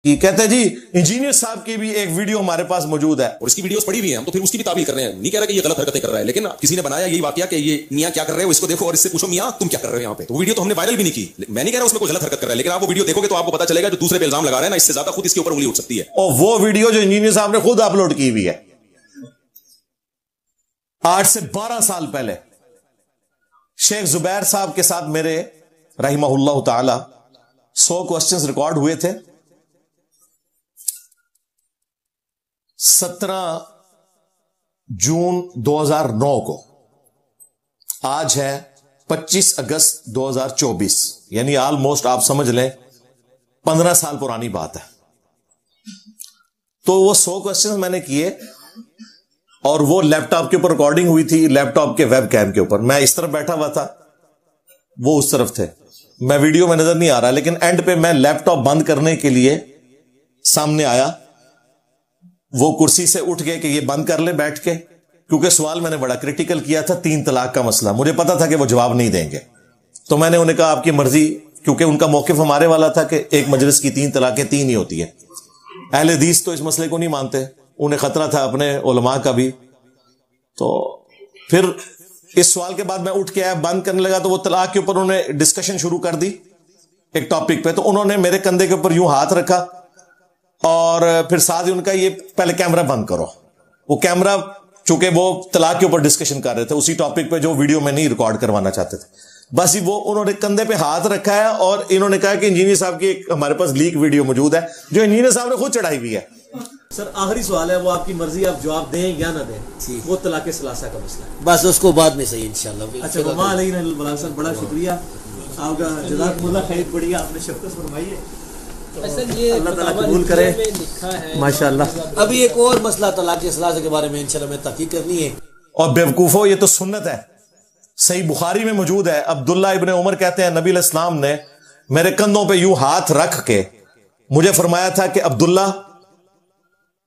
کہتے ہیں جی انجینئر صاحب کی بھی ایک ویڈیو ہمارے پاس موجود ہے اور اس کی ویڈیوز پڑی ہوئی ہیں، ہم تو پھر اس کی بھی تعبیر کر رہے ہیں، نہیں کہہ رہے کہ یہ غلط حرکتیں کر رہا ہے، لیکن کسی نے بنایا یہی واقعہ کہ یہ میاں کیا کر رہے ہو، اس کو دیکھو اور اس سے پوچھو میاں تم کیا کر رہے ہو یہاں پہ. تو ویڈیو تو ہم نے وائرل بھی نہیں کی، میں نہیں کہہ رہا اس میں کوئی غلط حرکت کر رہا ہے، لیکن آپ وہ ویڈیو دیکھو گے تو آپ کو پتا چلے گا جو دوسرے پہ الزام لگا رہے ہیں نا، اس سے زیادہ خود اس کے اوپر انگلی اٹھ سکتی ہے. اور وہ ویڈیو جو انجینئر صاحب نے خود اپلوڈ کی ہوئی ہے 8 سے 12 سال پہلے، شیخ زبیر صاحب کے ساتھ میرے رحمہ اللہ تعالی 100 کوسچنز ریکارڈ ہوئے تھے. 17 جون 2009 کو، آج ہے 25 اگست 2024، یعنی آلموسٹ آپ سمجھ لیں 15 سال پرانی بات ہے. تو وہ 100 کوسچنز میں نے کیے اور وہ لیپ ٹاپ کے اوپر ریکارڈنگ ہوئی تھی، لیپ ٹاپ کے ویب کیم کے اوپر. میں اس طرف بیٹھا ہوا تھا، وہ اس طرف تھے، میں ویڈیو میں نظر نہیں آ رہا، لیکن اینڈ پہ میں لیپ ٹاپ بند کرنے کے لیے سامنے آیا، وہ کرسی سے اٹھ گئے کہ یہ بند کر لے بیٹھ کے، کیونکہ سوال میں نے بڑا کریٹیکل کیا تھا، 3 طلاق کا مسئلہ. مجھے پتا تھا کہ وہ جواب نہیں دیں گے، تو میں نے انہیں کہا آپ کی مرضی، کیونکہ ان کا موقف ہمارے والا تھا کہ ایک مجلس کی 3 طلاقیں 3 ہی ہوتی ہیں. اہل حدیث تو اس مسئلے کو نہیں مانتے، انہیں خطرہ تھا اپنے علماء کا بھی. تو پھر اس سوال کے بعد میں اٹھ کے آیا، بند کرنے لگا، تو وہ طلاق کے اوپر انہوں نے ڈسکشن شروع کر دی ایک ٹاپک پہ. تو انہوں نے میرے کندھے کے اوپر یوں ہاتھ رکھا اور پھر ساتھ ہی ان کا یہ پہلے کیمرہ بند کرو. وہ کیمرہ چونکہ وہ طلاق کے اوپر ڈسکشن کر رہے تھے اسی ٹاپک پہ جو ویڈیو میں نہیں ریکارڈ کروانا چاہتے تھے، بس وہ انہوں نے کندھے پہ ہاتھ رکھا ہے اور انہوں نے کہا کہ انجینئر صاحب کی ایک ہمارے پاس لیک ویڈیو موجود ہے جو انجینئر صاحب نے خود چڑھائی ہوئی ہے. سر آخری سوال ہے، وہ آپ کی مرضی، آپ جواب دیں یا نہ دیں، وہ طلاق ثلاثہ کا مسئلہ ہے، بس اس کو بعد میں صحیح انشاءاللہ. اچھا وما علینا الا البلاغ. سر بڑا شکریہ آپ کا، جزاکم اللہ خیر، بڑھیا آپ نے شفقت فرمائی ہے، اللہ تعالیٰ قبول کرے ماشاءاللہ. ابھی ایک اور مسئلہ طلاق ثلاثہ کے بارے میں انشاءاللہ میں تحقیق کرنی ہے. اور بیوقوفو یہ تو سنت ہے، صحیح بخاری میں موجود ہے. عبداللہ ابن عمر کہتے ہیں نبی علیہ السلام نے میرے کندھوں پہ یوں ہاتھ رکھ کے مجھے فرمایا تھا کہ عبداللہ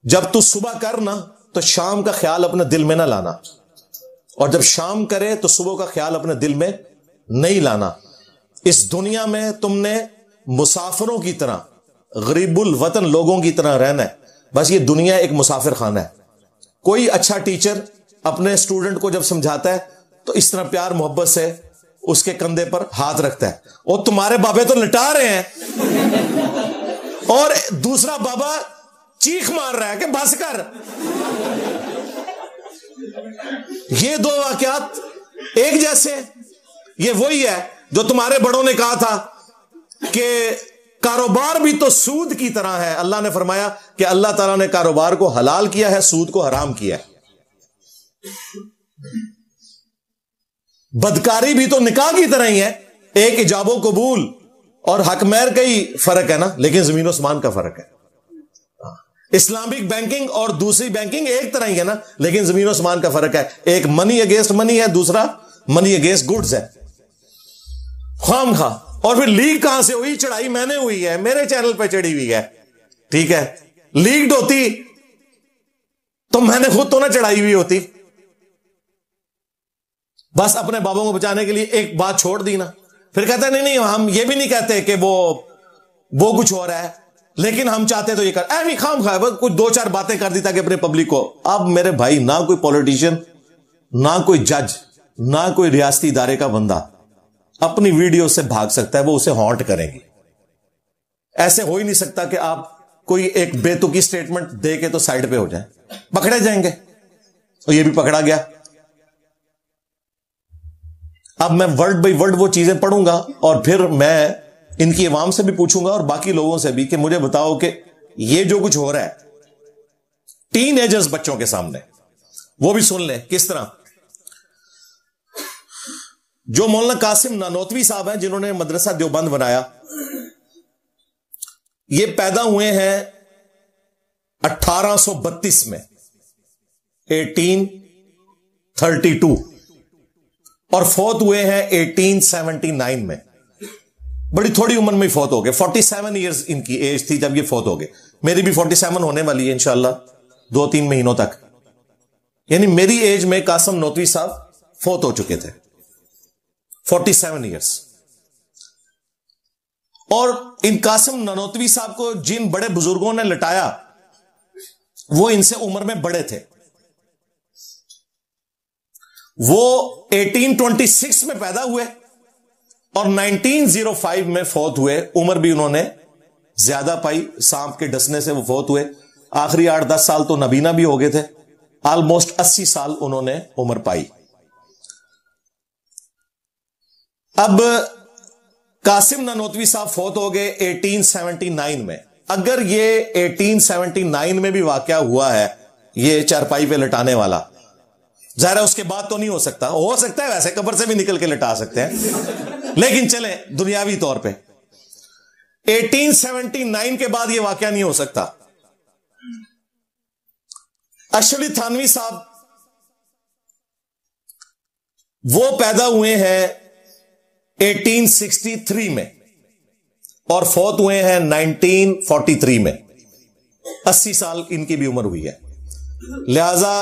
جب تو صبح کرنا تو شام کا خیال اپنے دل میں نہ لانا، اور جب شام کرے تو صبح کا خیال اپنے دل میں نہیں لانا. اس دنیا میں تم نے مسافروں کی طرح، غریب الوطن لوگوں کی طرح رہنا ہے. بس یہ دنیا ایک مسافر خانہ ہے. کوئی اچھا ٹیچر اپنے اسٹوڈنٹ کو جب سمجھاتا ہے تو اس طرح پیار محبت سے اس کے کندھے پر ہاتھ رکھتا ہے. اور تمہارے بابے تو لٹا رہے ہیں اور دوسرا بابا چیخ مار رہا ہے کہ بس کر. یہ 2 واقعات ایک جیسے، یہ وہی ہے جو تمہارے بڑوں نے کہا تھا کہ کاروبار بھی تو سود کی طرح ہے. اللہ نے فرمایا کہ اللہ تعالیٰ نے کاروبار کو حلال کیا ہے، سود کو حرام کیا ہے. بدکاری بھی تو نکاح کی طرح ہی ہے، ایک ایجاب و قبول اور حق مہر کا ہی فرق ہے نا، لیکن زمین و آسمان کا فرق ہے. اسلامک بینکنگ اور دوسری بینکنگ ایک طرح ہی ہے نا، لیکن زمین و آسمان کا فرق ہے. ایک منی اگینسٹ منی ہے، دوسرا منی اگینسٹ گڈز ہے. خام خواہ. اور پھر لیک کہاں سے ہوئی؟ چڑھائی میں نے ہوئی ہے، میرے چینل پہ چڑھی ہوئی ہے، ٹھیک ہے. لیکڈ ہوتی تو میں نے خود تو نہ چڑھائی ہوئی ہوتی. بس اپنے بابوں کو بچانے کے لیے ایک بات چھوڑ دی نا. پھر کہتا ہے نہیں ہم یہ بھی نہیں کہتے کہ وہ کچھ ہو رہا ہے، لیکن ہم چاہتے تو یہ کر ایوی خام خواہ بس کچھ 2-4 باتیں کر دی تاکہ اپنے پبلک کو. اب میرے بھائی نہ کوئی پولیٹیشین، نہ کوئی جج، نہ کوئی ریاستی ادارے کا بندہ اپنی ویڈیو سے بھاگ سکتا ہے، وہ اسے ہانٹ کریں گی. ایسے ہو ہی نہیں سکتا کہ آپ کوئی ایک بے تکی سٹیٹمنٹ دے کے تو سائڈ پہ ہو جائیں، پکڑے جائیں گے. اور یہ بھی پکڑا گیا. اب میں ورڈ بائی ورڈ وہ چیزیں پڑھوں گا اور پھر میں ان کی عوام سے بھی پوچھوں گا اور باقی لوگوں سے بھی کہ مجھے بتاؤ کہ یہ جو کچھ ہو رہا ہے ٹین ایجرز بچوں کے سامنے، وہ بھی سن لیں کس طرح. جو مولانا قاسم نانوتوی صاحب ہیں جنہوں نے مدرسہ دیوبند بنایا، یہ پیدا ہوئے ہیں 1832 میں، 1832، اور فوت ہوئے ہیں 1879 میں. بڑی تھوڑی عمر میں فوت ہو گئے. 47 ایئرز ان کی ایج تھی جب یہ فوت ہو گئے. میری بھی 47 ہونے والی ہے انشاءاللہ 2-3 مہینوں تک. یعنی میری ایج میں قاسم نانوتوی صاحب فوت ہو چکے تھے. 47 ایئرز. اور ان قاسم نانوتوی صاحب کو جن بڑے بزرگوں نے لٹایا وہ ان سے عمر میں بڑے تھے. وہ 1826 میں پیدا ہوئے اور 1905 میں فوت ہوئے. عمر بھی انہوں نے زیادہ پائی, سانپ کے ڈسنے سے وہ فوت ہوئے. آخری 8-10 سال تو نابینا بھی ہو گئے تھے. آلموسٹ 80 سال انہوں نے عمر پائی. اب قاسم نانوتوی صاحب فوت ہو گئے 1879 میں. اگر یہ 1879 میں بھی واقعہ ہوا ہے یہ چارپائی پہ لٹانے والا, ظاہر ہے اس کے بعد تو نہیں ہو سکتا ہے ویسے قبر سے بھی نکل کے لٹا سکتے ہیں, لیکن چلیں دنیاوی طور پہ 1879 کے بعد یہ واقعہ نہیں ہو سکتا. اشرف علی تھانوی صاحب وہ پیدا ہوئے ہیں 1863 میں اور فوت ہوئے ہیں 1943 میں. 80 سال ان کی بھی عمر ہوئی ہے. لہذا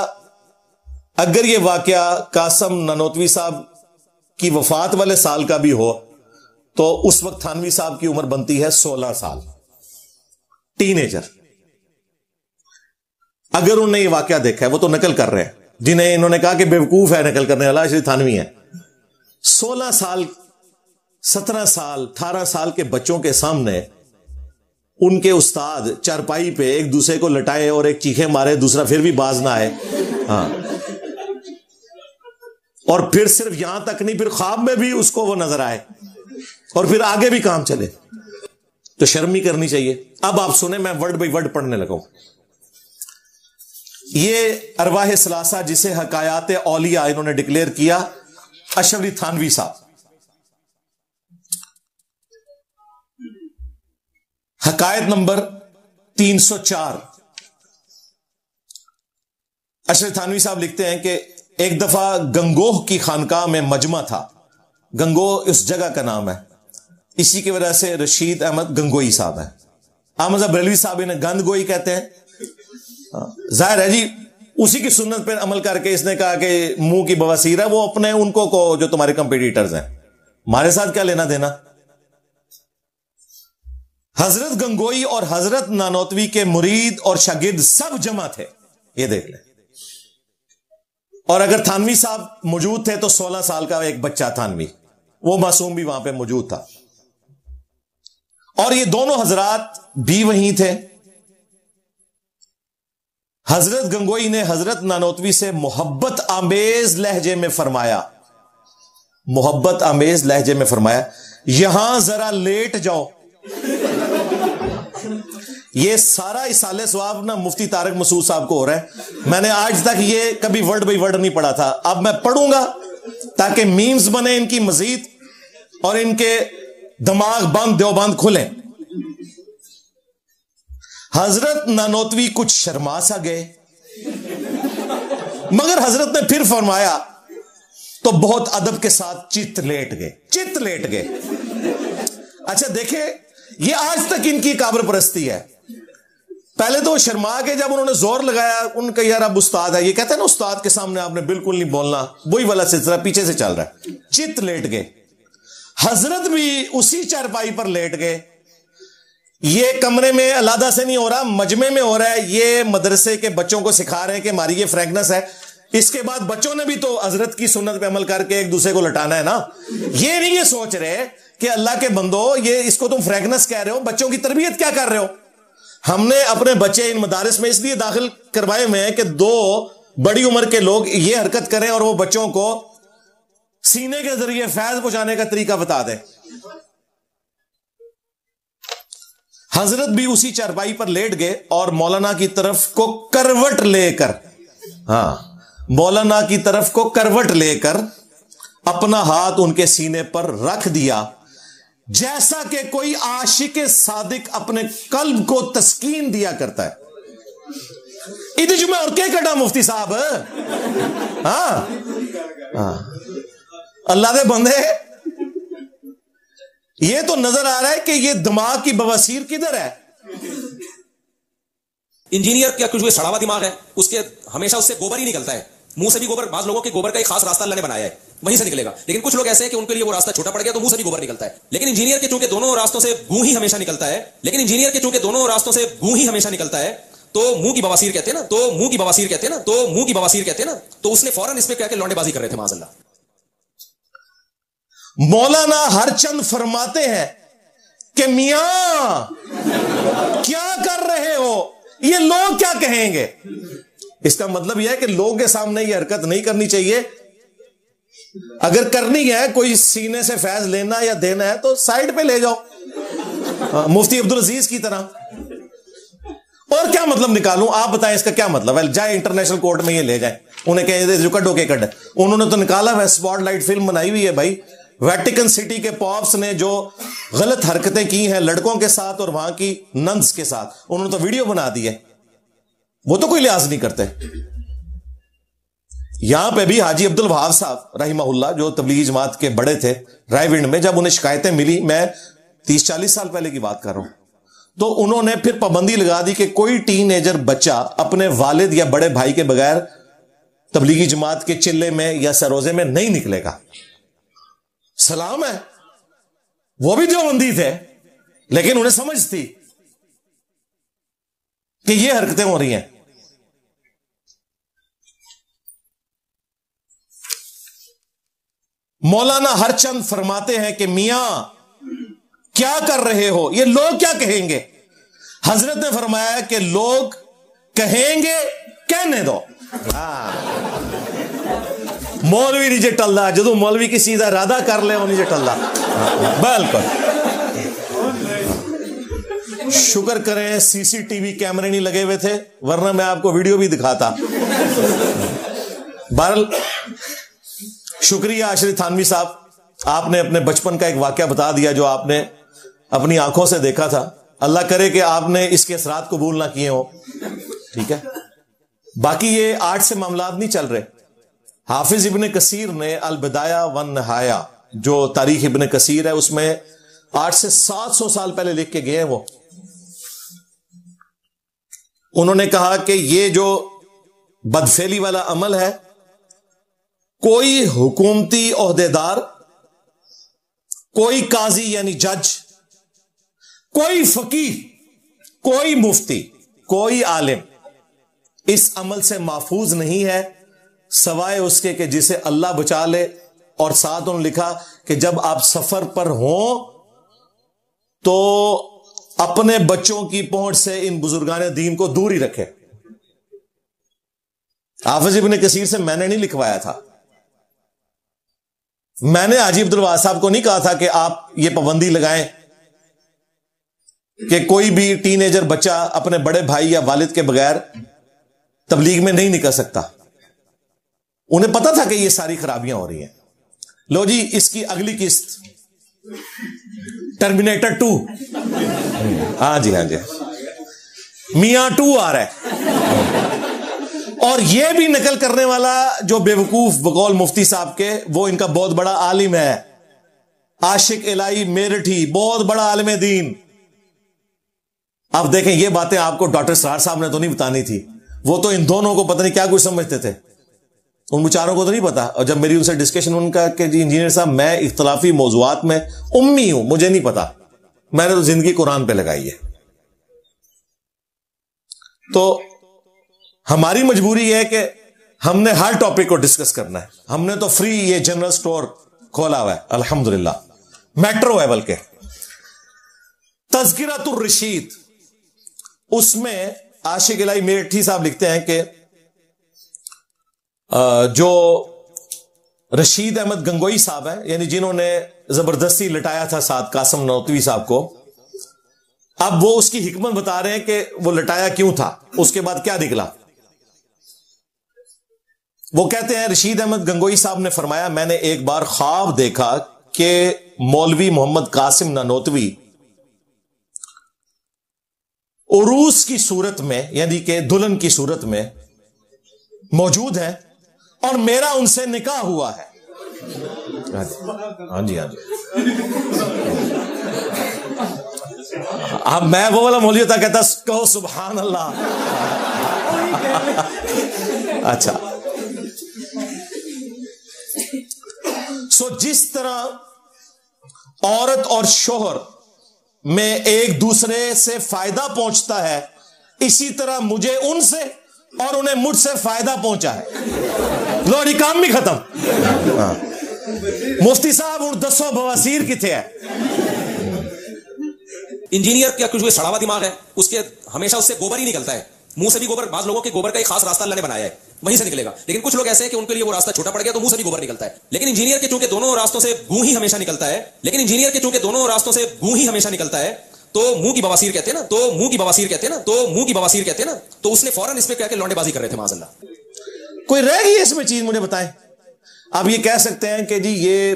اگر یہ واقعہ قاسم نانوتوی صاحب کی وفات والے سال کا بھی ہو تو اس وقت تھانوی صاحب کی عمر بنتی ہے 16 سال, ٹین ایجر. اگر انہوں نے یہ واقعہ دیکھا ہے, وہ تو نقل کر رہے ہیں, جنہیں انہوں نے کہا کہ بیوقوف ہے نقل کرنے والا اشرف تھانوی ہے. 16 سال 17 سال 18 سال کے بچوں کے سامنے ان کے استاد چارپائی پہ ایک دوسرے کو لٹائے اور ایک چیخے مارے, دوسرا پھر بھی باز نہ آئے. ہاں, اور پھر صرف یہاں تک نہیں, پھر خواب میں بھی اس کو وہ نظر آئے اور پھر آگے بھی کام چلے, تو شرم ہی کرنی چاہیے. اب آپ سنیں, میں ورڈ بائی ورڈ پڑھنے لگا ہوں. یہ ارواح ثلاثہ جسے حکایات اولیاء انہوں نے ڈکلیئر کیا, اشرف علی تھانوی صاحب. حکایت نمبر 304. اشرف تھانوی صاحب لکھتے ہیں کہ ایک دفعہ گنگوہ کی خانقاہ میں مجمع تھا. گنگوہ اس جگہ کا نام ہے, اسی کی وجہ سے رشید احمد گنگوئی صاحب ہے. احمد بریلوی صاحب انہیں گند گوئی کہتے ہیں. ظاہر ہے جی اسی کی سنت پر عمل کر کے اس نے کہا کہ منہ کی بواسیر ہے, وہ اپنے ان کو جو تمہارے کمپیٹیٹرز ہیں, ہمارے ساتھ کیا لینا دینا. حضرت گنگوئی اور حضرت نانوتوی کے مرید اور شاگرد سب جمع تھے, یہ دیکھ لیں. اور اگر تھانوی صاحب موجود تھے تو 16 سال کا ایک بچہ تھانوی, وہ معصوم بھی وہاں پہ موجود تھا. اور یہ دونوں حضرات بھی وہیں تھے. حضرت گنگوئی نے حضرت نانوتوی سے محبت آمیز لہجے میں فرمایا, محبت آمیز لہجے میں فرمایا, یہاں ذرا لیٹ جاؤ. یہ سارا اصالہ ثواب نا مفتی طارق مسعود صاحب کو ہو رہا ہے. میں نے آج تک یہ کبھی ورڈ بائی ورڈ نہیں پڑھا تھا, اب میں پڑھوں گا تاکہ میمز بنے ان کی مزید اور ان کے دماغ بند دیوبند کھلیں. حضرت نانوتوی کچھ شرما سا گئے, مگر حضرت نے پھر فرمایا تو بہت ادب کے ساتھ چت لیٹ گئے. اچھا دیکھیں, یہ آج تک ان کی قابر پرستی ہے. پہلے تو شرما کے جب انہوں نے زور لگایا, ان کا یار اب استاد ہے, یہ کہتے ہیں نا استاد کے سامنے آپ نے بالکل نہیں بولنا, وہی والا سلسلہ پیچھے سے چل رہا ہے. چت لیٹ گئے. حضرت بھی اسی چارپائی پر لیٹ گئے. یہ کمرے میں علیحدہ سے نہیں ہو رہا, مجمع میں ہو رہا ہے. یہ مدرسے کے بچوں کو سکھا رہے ہیں کہ ہماری یہ فرینکنس ہے. اس کے بعد بچوں نے بھی تو حضرت کی سنت پہ عمل کر کے ایک دوسرے کو لٹانا ہے نا. یہ نہیں یہ سوچ رہے کہ اللہ کے بندو یہ اس کو تم فرینکنس کہہ رہے ہو, بچوں کی تربیت کیا کر رہے ہو. ہم نے اپنے بچے ان مدارس میں اس لیے داخل کروائے ہوئے ہیں کہ 2 بڑی عمر کے لوگ یہ حرکت کریں اور وہ بچوں کو سینے کے ذریعے فیض پہنچانے کا طریقہ بتا دیں. حضرت بھی اسی چارپائی پر لیٹ گئے اور مولانا کی طرف کو کروٹ لے کر, مولانا کی طرف کو کروٹ لے کر اپنا ہاتھ ان کے سینے پر رکھ دیا, جیسا کہ کوئی عاشق صادق اپنے قلب کو تسکین دیا کرتا ہے. ادھر جو میں اور کیا کٹا مفتی صاحب, اللہ دے بندے, یہ تو نظر آ رہا ہے کہ یہ دماغ کی بواسیر کدھر ہے. انجینئر کیا کچھ سڑا ہوا دماغ ہے, اس کے ہمیشہ اس سے گوبر ہی نکلتا ہے, منہ سے بھی گوبر. بعض لوگوں کے گوبر کا ایک خاص راستہ اللہ نے بنایا ہے, वहीं से निकलेगा। लेकिन कुछ लोग ऐसे हैं कि उनके लिए वो रास्ता छोटा पड़ गया तो मुंह से भी गोबर निकलता है। लेकिन इंजीनियर के चूंकि दोनों रास्तों से गूं ही हमेशा निकलता है, लेकिन इंजीनियर के चूंकि दोनों रास्तों से गूं ही हमेशा निकलता है, तो मुंह की बवासीर कहते हैं ना, तो मुंह की बवासीर कहते हैं ना, तो मुंह की बवासीर कहते हैं ना, तो उसने फौरन इस पे क्या लौंडेबाजी कर रहे थे माज़अल्लाह। मौलाना हरचंद फरमाते हैं कि मियां क्या कर रहे हो, ये लोग क्या कहेंगे। इसका मतलब यह है कि लोगों के सामने ये हरकत नहीं करनी चाहिए। अगर करनी है, कोई सीने से फैज लेना या देना है तो साइड पे ले जाओ, मुफ्ती अब्दुल अजीज की तरह। और क्या मतलब निकालूं, आप बताएं इसका क्या मतलब है। जाए इंटरनेशनल कोर्ट में ये ले जाए, उन्हें कहें जो कड्डो के कड, उन्होंने तो निकाला है, स्पॉटलाइट फिल्म बनाई हुई है भाई। वेटिकन सिटी के पॉप्स ने जो गलत हरकतें की हैं लड़कों के साथ और वहां की नन्स के साथ, उन्होंने तो वीडियो बना दी है, वो तो कोई लिहाज नहीं करते। यहां पे भी हाजी अब्दुल वहाब साहब रहिमहुल्लाह, जो तबलीगी जमात के बड़े थे रायविंड में, जब उन्हें शिकायतें मिली, मैं 30-40 साल पहले की बात कर रहा हूं, तो उन्होंने फिर पाबंदी लगा दी कि कोई टीनेजर बच्चा अपने वालिद या बड़े भाई के बगैर तबलीगी जमात के चिल्ले में या सरोजे में नहीं निकलेगा। सलाम है, वो भी देवबंदी थे, लेकिन उन्हें समझ थी कि ये हरकतें हो रही हैं। मौलाना हरचंद फरमाते हैं कि मियां क्या कर रहे हो, ये लोग क्या कहेंगे। हजरत ने फरमाया कि लोग कहेंगे, कहने दो। मौलवी नहीं जे टलदा, जो मौलवी किसी का इरादा कर ले वो नहीं जे टलदा। बिल्कुल, शुक्र करें सीसीटीवी कैमरे नहीं लगे हुए थे, वरना मैं आपको वीडियो भी दिखाता। बहरहाल शुक्रिया आशरिफ थानवी साहब, आपने अपने बचपन का एक वाकया बता दिया जो आपने अपनी आंखों से देखा था। अल्लाह करे कि आपने इसके असरात कबूल ना किए हो, ठीक है। बाकी ये आर्ट से मामलात नहीं चल रहे। हाफिज इब्ने कसीर ने अल बिदाया वन नहाया, जो तारीख इब्ने कसीर है, उसमें 8 से 700 साल पहले लिख के गए हैं वो। उन्होंने कहा कि ये जो बदफेली वाला अमल है, कोई हुकूमती ओहदेदार, कोई काजी यानी जज, कोई फकीह, कोई मुफ्ती, कोई आलिम इस अमल से महफूज नहीं है सवाए उसके कि जिसे अल्लाह बचा ले। और साथ उन्होंने लिखा कि जब आप सफर पर हो तो अपने बच्चों की पहुंच से इन बुजुर्गान दीन को दूर ही रखे। हाफिज इब्ने कसीर से मैंने नहीं लिखवाया था, मैंने हाजी अब्दुल वहाब साहब को नहीं कहा था कि आप ये पाबंदी लगाएं कि कोई भी टीनेजर बच्चा अपने बड़े भाई या वालिद के बगैर तबलीग में नहीं निकल सकता। उन्हें पता था कि ये सारी खराबियां हो रही हैं। लो जी, इसकी अगली किस्त टर्मिनेटर 2, हाँ जी, हाँ जी, मियां 2 आ रहा है। और यह भी नकल करने वाला जो बेवकूफ बकौल मुफ्ती साहब के, वो इनका बहुत बड़ा आलिम है, आशिक इलाही मेरठी, बहुत बड़ा आलिम दीन। अब देखें, ये बातें आपको डॉक्टर सरार साहब ने तो नहीं बतानी थी, वो तो इन दोनों को पता नहीं क्या कुछ समझते थे, उन बेचारों को तो नहीं पता। और जब मेरी उनसे डिस्कशन, उनका कि जी इंजीनियर साहब मैं इख्तलाफी मौजुआत में उम्मी हूं, मुझे नहीं पता, मैंने तो जिंदगी कुरान पे लगाई है। तो हमारी मजबूरी है कि हमने हर टॉपिक को डिस्कस करना है। हमने तो फ्री ये जनरल स्टोर खोला हुआ है अल्हम्दुलिल्लाह, मेट्रो है बल्कि। तज़किरतुर रशीद, उसमें आशिक इलाही मेरठी साहब लिखते हैं कि जो रशीद अहमद गंगोई साहब हैं, यानी जिन्होंने जबरदस्ती लटाया था साद कासम नौतवी साहब को, अब वो उसकी हिकमत बता रहे हैं कि वो लटाया क्यों था, उसके बाद क्या निकला। वो कहते हैं रशीद अहमद गंगोई साहब ने फरमाया, मैंने एक बार ख्वाब देखा कि मौलवी मोहम्मद कासिम नानोतवी उरूस की सूरत में, यानी कि दुल्हन की सूरत में मौजूद है और मेरा उनसे निकाह हुआ है। हाँ जी, हाँ जी। अब मैं वो वाला मौलवी होता, कहता कहो सुभान अल्लाह। अच्छा, सो जिस तरह औरत और शोहर में एक दूसरे से फायदा पहुंचता है, इसी तरह मुझे उनसे और उन्हें मुझसे फायदा पहुंचा है। लो जी, काम भी खत्म। मुफ्ती साहब उन 10 बवासीर किथे है? इंजीनियर का कुछ सड़ा हुआ दिमाग है, उसके हमेशा उससे गोबर ही निकलता है। मुंह से भी गोबर, बाज लोगों के गोबर का एक खास रास्ता अल्लाह ने बनाया है, वहीं से निकलेगा। लेकिन कुछ लोग ऐसे हैं कि उनके लिए वो रास्ता छोटा पड़ गया तो मुंह से भी गोबर निकलता है। लेकिन इंजीनियर के चूंकि दोनों रास्तों से गूं ही हमेशा निकलता है, तो मुंह की बवासीर कहते हैं ना, तो उसने फौरन इस पे क्या लौंडेबाजी कर रहे थे माज़अल्लाह। कोई रह गई इसमें चीज मुझे बताएं। आप ये कह सकते हैं कि जी ये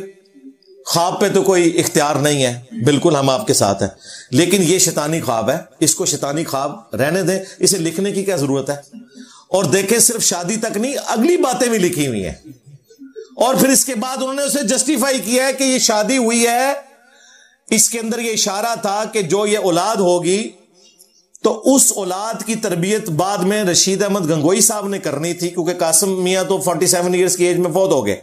ख्वाब पे तो कोई इख्तियार नहीं है, बिल्कुल हम आपके साथ हैं, लेकिन ये शैतानी ख्वाब है, इसको शैतानी ख्वाब रहने दें, इसे लिखने की क्या जरूरत है? और देखें, सिर्फ शादी तक नहीं, अगली बातें भी लिखी हुई हैं, और फिर इसके बाद उन्होंने उसे जस्टिफाई किया है कि ये शादी हुई है, इसके अंदर ये इशारा था कि जो ये औलाद होगी तो उस औलाद की तरबियत बाद में रशीद अहमद गंगोई साहब ने करनी थी, क्योंकि कासिम मियां तो 47 ईयर्स की एज में फौत हो गए।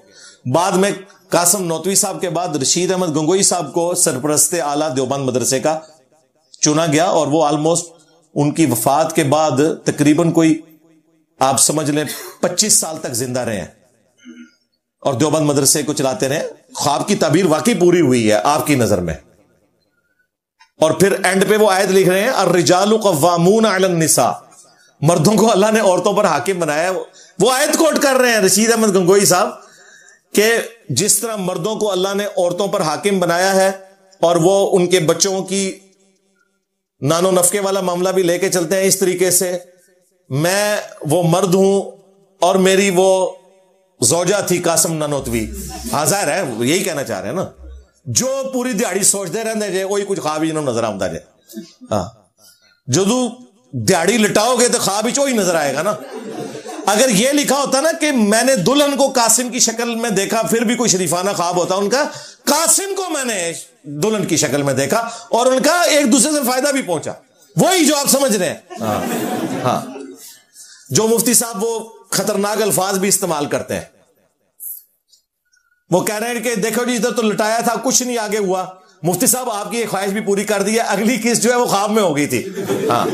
बाद में कासिम नौतवी साहब के बाद रशीद अहमद गंगोई साहब को सरपरस्ते आला देवबंद मदरसे का चुना गया, और वो ऑलमोस्ट उनकी वफात के बाद तकरीबन कोई आप समझ लें 25 साल तक जिंदा रहे हैं और देवबंद मदरसे को चलाते रहे। ख्वाब की ताबीर वाकई पूरी हुई है आपकी नजर में। और फिर एंड पे वो आयत लिख रहे हैं, अर्रिजालु क़व्वामून अलन निसा, मर्दों को अल्लाह ने औरतों पर हाकिम बनाया। वो आयत कोट कर रहे हैं रशीद अहमद गंगोई साहब कि जिस तरह मर्दों को अल्लाह ने औरतों पर हाकिम बनाया है और वो उनके बच्चों की नानो नफके वाला मामला भी लेके चलते हैं, इस तरीके से मैं वो मर्द हूं और मेरी वो ज़ौजा थी कासिम नानोतवी। हाजिर है, यही कहना चाह रहे हैं ना, जो पूरी दिहाड़ी सोचते रहते जे वही कुछ ख्वाब ही नजर आता जे। हाँ, जदू दिहाड़ी लिटाओगे तो ख्वाब ही वही नजर आएगा ना। अगर ये लिखा होता ना कि मैंने दुल्हन को कासिम की शक्ल में देखा, फिर भी कोई शरीफाना ख्वाब होता उनका, कासिम को मैंने दुल्हन की शक्ल में देखा और उनका एक दूसरे से फायदा भी पहुंचा, वही जो आप समझ रहे हैं। हाँ, हाँ, जो मुफ्ती साहब वो खतरनाक अल्फाज भी इस्तेमाल करते हैं, वो कह रहे हैं कि देखो जी इधर तो लटाया था, कुछ नहीं आगे हुआ। मुफ्ती साहब आपकी एक ख्वाहिश भी पूरी कर दी है, अगली किस्त जो है वो ख्वाब में हो गई थी। हाँ,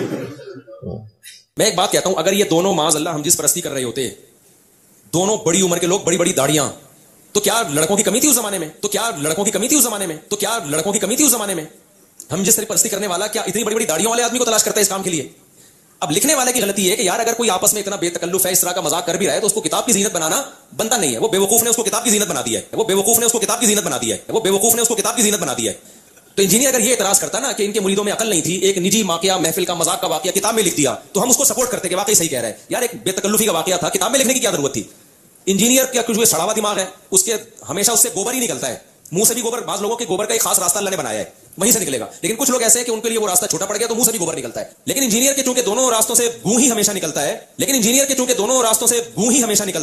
मैं एक बात कहता हूं, अगर ये दोनों माज़अल्लाह हम जिस परस्ती कर रहे होते, दोनों बड़ी उम्र के लोग, बड़ी बड़ी दाढ़ियां, तो क्या लड़कों की कमी थी उस जमाने में? हम जिस तरह परस्ती करने वाला, क्या इतनी बड़ी बड़ी दाढ़ियों वाले आदमी को तलाश करता है इस काम के लिए? अब लिखने वाले की गलती है कि यार अगर कोई आपस में इतना बेतकल्लुफ है, इस तरह का मजाक कर भी रहा है, तो उसको किताब की जीनत बनाना बनता नहीं है। वो बेवकूफ ने उसको किताब की जीनत बना दी है। तो इंजीनियर अगर ये इतराज करता ना कि इनके मुरीदों में अकल नहीं थी, एक निजी वाकया, महफिल का मजाक का वाकया किताब में लिख दिया, तो हम उसको सपोर्ट करते कि वाकई सही कह रहा है, यार एक बेतकल्लुफी का वाकया था, किताब में लिखने की क्या जरूरत थी? इंजीनियर का कुछ सड़ा हुआ दिमाग है, उसके हमेशा उससे गोबर ही निकलता है। मुंह से भी गोबर, बाज लोगों के गोबर का एक खास रास्ता अल्लाह ने बनाया है, वहीं से निकलेगा। लेकिन कुछ लोग ऐसे हैं कि उनके लिए वो रास्ता छोटा पड़ गया तो मुंह से भी गोबर निकलता है। लेकिन इंजीनियर के चूंकि दोनों रास्तों से गूं ही हमेशा निकलता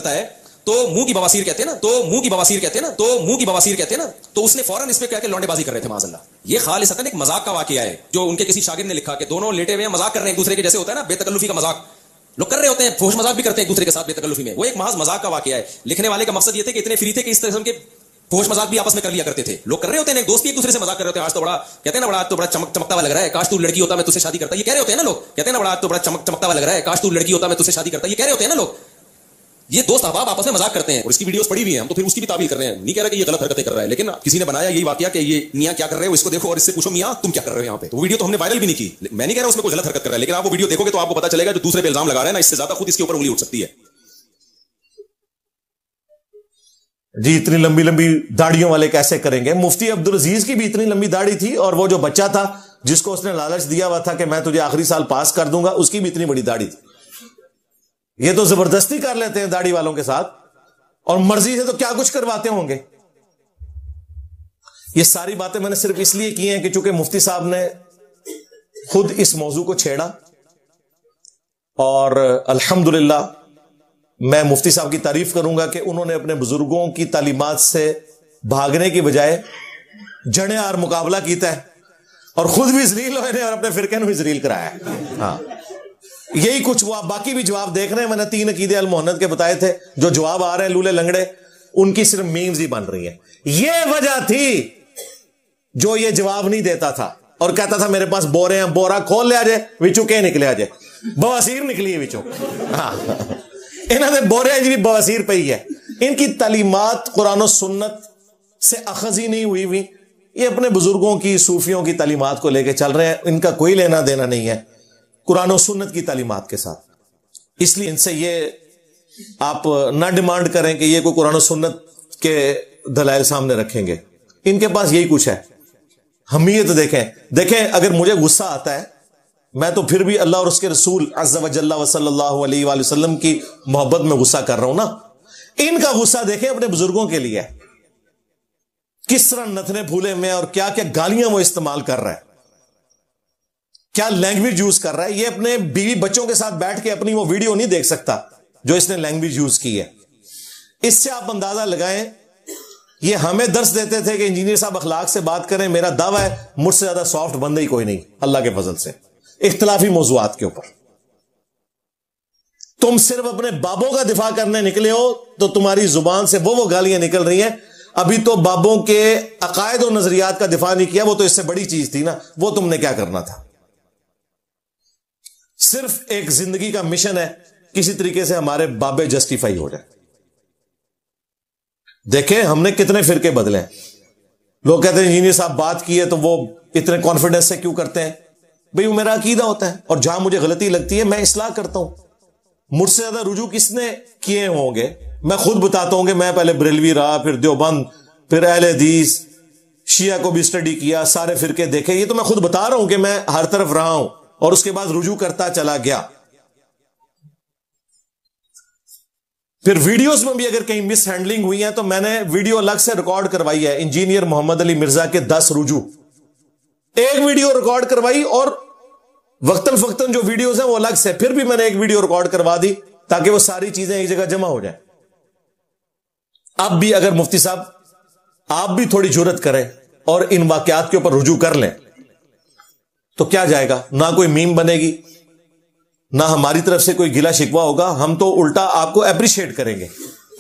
है, तो मुंह की बवासीर कहते हैं ना, तो उसने फौरन इस पे क्या लौंडेबाजी कर रहे थे माज़अल्लाह। ये खालिसतन एक मजाक का वाकया है जो उनके किसी शागिर्द ने लिखा कि दोनों लेटे हुए मजाक कर रहे हैं एक दूसरे के, जैसे होता है ना बेतकल्लुफी का मजाक लोग कर रहे होते हैं, फोश मजाक भी करते हैं एक दूसरे के साथ बेतकल्लुफी में। वो एक महज मजाक का वाकया है। लिखने वाले का मकसद ये थे कि इतने फ्री थे कि इस तरह के फोश मजाक भी आपस में कर लिया करते थे। लोग कर रहे होते हैं, एक दोस्त भी एक दूसरे से मजाक कर रहे होते हैं, आज तो बड़ा कहते हैं ना, बड़ा आज तो बड़ा चमकता हुआ लग रहा है, काश तू लड़की होता मैं तुझसे शादी करता। ये कह रहे होते हैं ना लोग, कहते हैं ना, बड़ा आज तो बड़ा चमकता हुआ लग रहा है, काश तू लड़की होता मैं तुझसे शादी करता। ये कह रहे होते हैं ना लोग। ये दोस्त अहबाब आपस में मजाक करते हैं और इसकी वीडियोस पड़ी हुई हैं, हम तो फिर उसकी भी ताबील कर रहे हैं। नहीं कह रहा कि ये गलत हरकतें कर रहा है, लेकिन किसी ने बनाया यही वाकया कि ये मियां क्या कर रहे हो, इसको देखो और इससे पूछो मियां तुम क्या कर रहे हो यहाँ पे। तो वीडियो तो हमने वायरल भी नहीं की। मैं नहीं कह रहा उसमें कोई गलत हरकत कर रहा है, लेकिन आप वो वीडियो देखोगे तो आपको पता चलेगा जो दूसरे पे इल्जाम लगा रहे हैं ना, इससे ज्यादा खुद इसके ऊपर उंगली उठ सकती है। जी इतनी लंबी लंबी दाढ़ियों वाले कैसे करेंगे? मुफ्ती अब्दुल अजीज की भी इतनी लंबी दाढ़ी थी, और वो जो बच्चा था जिसको उसने लालच दिया हुआ था कि मैं तुझे आखिरी साल पास कर दूंगा, उसकी भी इतनी बड़ी दाढ़ी थी। ये तो जबरदस्ती कर लेते हैं दाढ़ी वालों के साथ, और मर्जी से तो क्या कुछ करवाते होंगे। ये सारी बातें मैंने सिर्फ इसलिए की हैं कि चूंकि मुफ्ती साहब ने खुद इस मौजू को छेड़ा, और अल्हम्दुलिल्लाह मैं मुफ्ती साहब की तारीफ करूंगा कि उन्होंने अपने बुजुर्गों की तालीमात से भागने की बजाय जड़े आर मुकाबला किया है, और खुद भी जलील हुए और अपने फिरके भी जलील कराया। हाँ, यही कुछ वो आप बाकी भी जवाब देख रहे हैं। मैंने 3 अकीदे अल मोहन्नद के बताए थे, जो जवाब आ रहे हैं लूले लंगड़े, उनकी सिर्फ मीम्स ही बन रही हैं। ये वजह थी जो ये जवाब नहीं देता था और कहता था मेरे पास बोरे हैं, बोरा खोल लिया जाए, विचू के निकले आ जाए, बवासीर निकली है विचू। हाँ, इन्होंने बोरे जी भी बवासीर पई है। इनकी तालीमात कुरान और सुन्नत से अखज़ ही नहीं हुई। ये अपने बुजुर्गों की, सूफियों की तालीमात को लेकर चल रहे हैं, इनका कोई लेना देना नहीं है कुरान और सुन्नत की तालीमात के साथ। इसलिए इनसे ये आप ना डिमांड करें कि ये कोई कुरान और सुन्नत के दलाइल सामने रखेंगे। इनके पास यही कुछ है। हमीयत देखें, अगर मुझे गुस्सा आता है, मैं तो फिर भी अल्लाह और उसके रसूल अज़्ज़ा व जल्ला व सल्लल्लाहु अलैहि वसल्लम की मोहब्बत में गुस्सा कर रहा हूं ना। इनका गुस्सा देखें अपने बुजुर्गों के लिए, किस तरह नथने फूले में और क्या क्या गालियां वो इस्तेमाल कर रहा है, क्या लैंग्वेज यूज कर रहा है। ये अपने बीवी बच्चों के साथ बैठ के अपनी वो वीडियो नहीं देख सकता जो इसने लैंग्वेज यूज की है। इससे आप अंदाजा लगाएं, ये हमें दर्स देते थे कि इंजीनियर साहब अखलाक से बात करें। मेरा दावा है मुझसे ज्यादा सॉफ्ट बंदे ही कोई नहीं अल्लाह के फजल से, इख्तिलाफी मौज़ूआत के ऊपर। तुम सिर्फ अपने बाबों का दिफा करने निकले हो तो तुम्हारी जुबान से वो गालियां निकल रही हैं। अभी तो बाबों के अकायद और नजरियात का दिफा नहीं किया, वो तो इससे बड़ी चीज थी ना। वो तुमने क्या करना था? सिर्फ एक जिंदगी का मिशन है, किसी तरीके से हमारे बाबे जस्टिफाई हो जाए। देखें हमने कितने फिरके बदले। लोग कहते हैं इंजीनियर साहब बात की है तो वो इतने कॉन्फिडेंस से क्यों करते हैं? भाई वो मेरा अकीदा होता है और जहां मुझे गलती लगती है मैं इस्लाह करता हूं। मुझसे ज्यादा रुजू किसने किए होंगे? मैं खुद बताता हूं कि मैं पहले बरेलवी रहा, फिर देवबंद, फिर अहले हदीस, शिया को भी स्टडी किया, सारे फिरके देखे। ये तो मैं खुद बता रहा हूं कि मैं हर तरफ रहा हूं और उसके बाद रुजू करता चला गया। फिर वीडियोस में भी अगर कहीं मिस हैंडलिंग हुई है तो मैंने वीडियो अलग से रिकॉर्ड करवाई है। इंजीनियर मोहम्मद अली मिर्जा के 10 रुजू, एक वीडियो रिकॉर्ड करवाई और वक्तन फक्तन जो वीडियोस हैं वो अलग से, फिर भी मैंने एक वीडियो रिकॉर्ड करवा दी ताकि वो सारी चीजें एक जगह जमा हो जाए। अब भी अगर मुफ्ती साहब आप भी थोड़ी जुर्रत करें और इन वाकयात के ऊपर रुजू कर लें तो क्या जाएगा? ना कोई मीम बनेगी, ना हमारी तरफ से कोई गिला शिकवा होगा, हम तो उल्टा आपको अप्रिशिएट करेंगे।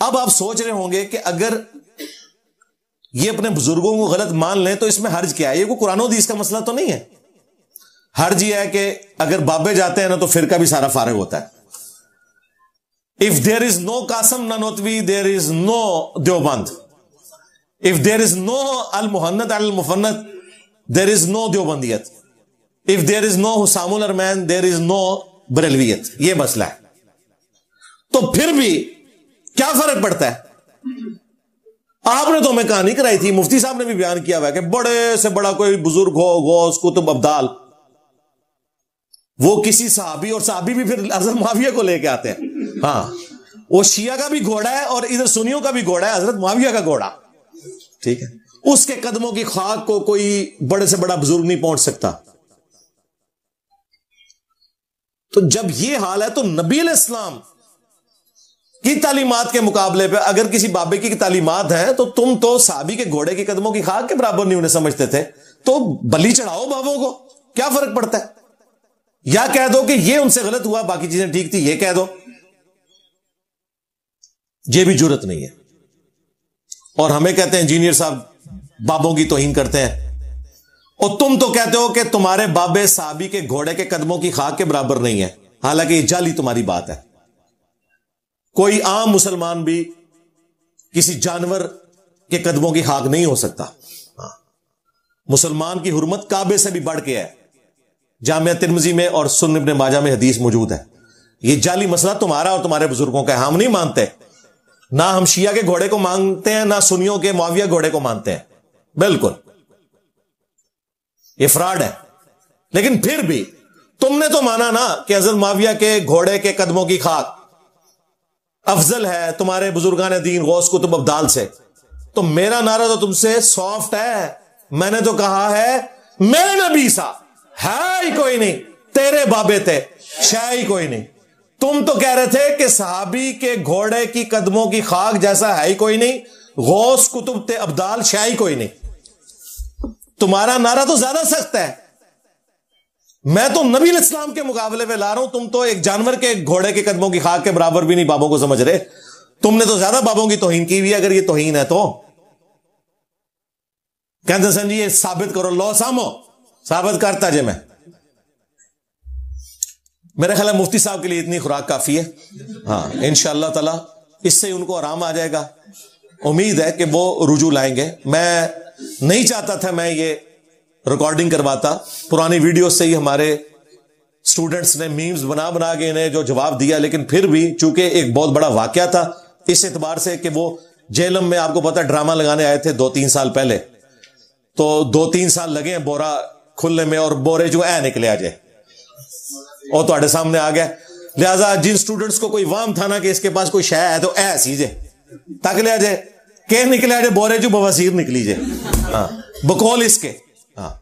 अब आप सोच रहे होंगे कि अगर ये अपने बुजुर्गों को गलत मान लें तो इसमें हर्ज क्या है? ये कोई कुरान हदीस का मसला तो नहीं है। हर्ज ये है कि अगर बाबे जाते हैं ना तो फिरका भी सारा फारिग होता है। If there is no Qasim Nanotvi there is no Deoband. If there is no Al Muhannad al Mufannad there is no देवबंदियत। If there is no Husamul Haramain there is no बरेलवियत। ये मसला है। तो फिर भी क्या फर्क पड़ता है? आपने तो हमें कहानी कराई थी, मुफ्ती साहब ने भी बयान किया हुआ है कि बड़े से बड़ा कोई बुजुर्ग हो, गौस कुतुब अब्दाल, वो किसी सहाबी, और सहाबी भी फिर हजरत मुआविया को लेके आते हैं। हाँ, वो शिया का भी घोड़ा है और इधर सुन्नियों का भी घोड़ा है, हजरत मुआविया का घोड़ा। ठीक है, उसके कदमों की खाक को कोई बड़े से बड़ा बुजुर्ग नहीं पहुंच सकता। तो जब ये हाल है तो नबी अलैहिस्सलाम की तालीमात के मुकाबले पे अगर किसी बाबे की तालीमात है तो तुम तो साहबी के घोड़े की कदमों की खाक के बराबर नहीं उन्हें समझते थे, तो बलि चढ़ाओ बाबों को, क्या फर्क पड़ता है? या कह दो कि ये उनसे गलत हुआ, बाकी चीजें ठीक थी, ये कह दो। ये भी जुर्रत नहीं है। और हमें कहते हैं इंजीनियर साहब बाबों की तौहीन करते हैं, और तुम तो कहते हो कि तुम्हारे बाबे साहबी के घोड़े के कदमों की खाक के बराबर नहीं है। हालांकि ये जाली तुम्हारी बात है। कोई आम मुसलमान भी किसी जानवर के कदमों की खाक नहीं हो सकता। मुसलमान की हुर्मत काबे से भी बढ़ के है। जामिया तिर्मिज़ी में और सुन्न इब्न माजा में हदीस मौजूद है। यह जाली मसला तुम्हारा और तुम्हारे बुजुर्गों का है। हम नहीं मानते, ना हम शिया के घोड़े को मानते हैं, ना सुन्नियों के मुआविया घोड़े को मानते हैं। बिल्कुल ये फ्रॉड है। लेकिन फिर भी तुमने तो माना ना कि हज़रत मुआविया के घोड़े के कदमों की खाक अफजल है तुम्हारे बुजुर्गान दीन गौस कुतुब अब्दाल से। तो मेरा नारा तो तुमसे सॉफ्ट है। मैंने तो कहा है मेरे नबी सा है ही कोई नहीं, तेरे बाबे थे शाय ही कोई नहीं। तुम तो कह रहे थे कि सहाबी के घोड़े की कदमों की खाक जैसा है ही कोई नहीं, गौस कुतुब ते अब्दाल शाय ही कोई नहीं। तुम्हारा नारा तो ज्यादा सख्त है। मैं तो नबी इस्लाम के मुकाबले में ला रहा हूं, तुम तो एक जानवर के घोड़े के कदमों की खाक के बराबर भी नहीं बाबों को समझ रहे। तुमने तो ज्यादा बाबों की तौहीन की हुई है, अगर ये तौहीन है तो कहते सन जी ये साबित करो, लो सामो साबित करता जे मैं। मेरा ख्याल है मुफ्ती साहब के लिए इतनी खुराक काफी है। हाँ, इंशाअल्लाह ताला इससे उनको आराम आ जाएगा। उम्मीद है कि वो रुजू लाएंगे। मैं नहीं चाहता था मैं ये रिकॉर्डिंग करवाता, पुरानी वीडियो से ही हमारे स्टूडेंट्स ने मीम्स बना बना के इन्हें जो जवाब दिया, लेकिन फिर भी चूंकि एक बहुत बड़ा वाकया था इस एतबार से कि वो जेलम में आपको पता ड्रामा लगाने आए थे 2-3 साल पहले, तो 2-3 साल लगे हैं बोरा खुलने में, और बोरे जो है निकले आ जाए और तो सामने आ गया। लिहाजा जिन स्टूडेंट्स को कोई वाम था ना कि इसके पास कोई शय है तो ऐ सीजे तक ले आ जाए, के निकले आ जाए बोरे जो बवासीर निकली जाए। हाँ, बकौल इसके। हाँ,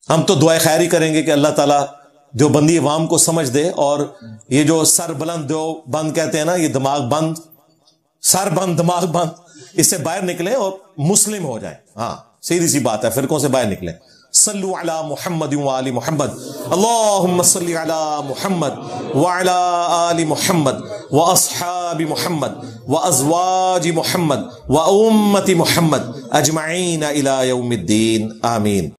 हम तो दुआ खैर ही करेंगे कि अल्लाह ताला देवबंदी अवाम को समझ दे, और ये जो सर बुलंद देवबंद कहते हैं ना, ये दिमाग बंद, सर बंद दिमाग बंद, इससे बाहर निकले और मुस्लिम हो जाए। हाँ, सीधी सी बात है, फिरकों से बाहर निकले। सल्लु अला मुहम्मद व आलि मुहम्मद, अल्लाहुम्मा सल्लि अला मुहम्मद व अला आलि मुहम्मद व अस्हाबि मुहम्मद व अज़वाजि मुहम्मद व उम्मति मुहम्मद अजमईन इला यौमिद्दीन, आमीन।